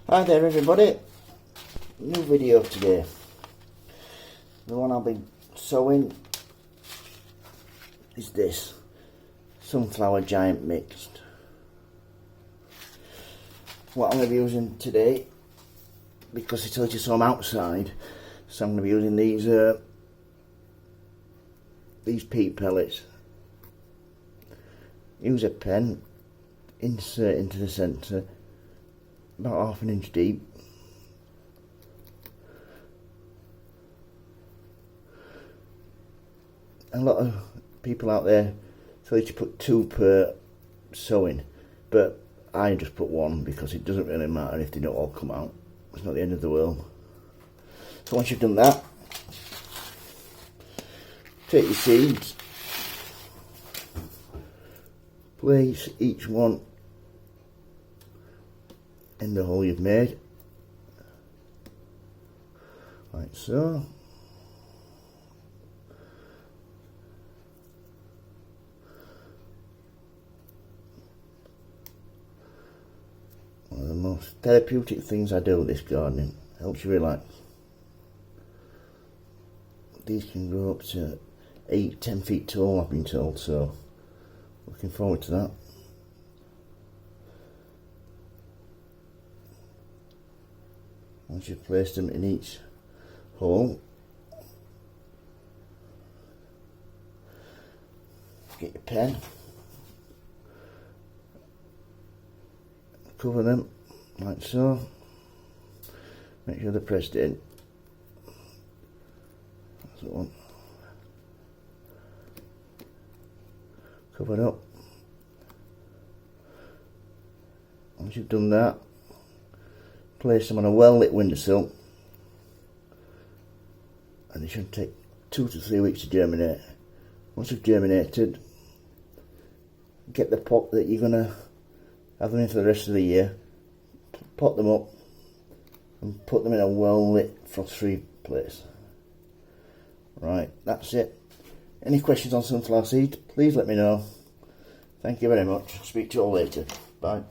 Hi there everybody, new video today. The one I'll be sowing is this sunflower giant mixed. What I'm going to be using today, because it tells you so I'm outside, so I'm going to be using these peat pellets. Use a pen, insert into the centre about half an inch deep. A lot of people out there tell you to put 2 per sowing, but I just put 1 because it doesn't really matter if they don't all come out. It's not the end of the world. So once you've done that, take your seeds, place each one in the hole you've made, like so. One of the most therapeutic things I do with this gardening. Helps you relax. These can grow up to 8-10 feet tall, I've been told, so looking forward to that. Once you've placed them in each hole, get your pen, cover them like so, make sure they're pressed in. That's the one. Cover it up. Once you've done that, place them on a well lit windowsill, and they should take 2 to 3 weeks to germinate. Once they've germinated, get the pot that you're going to have them in for the rest of the year, pot them up and put them in a well lit frost free place. Right, that's it. Any questions on sunflower seed, please let me know. Thank you very much. Speak to you all later. Bye.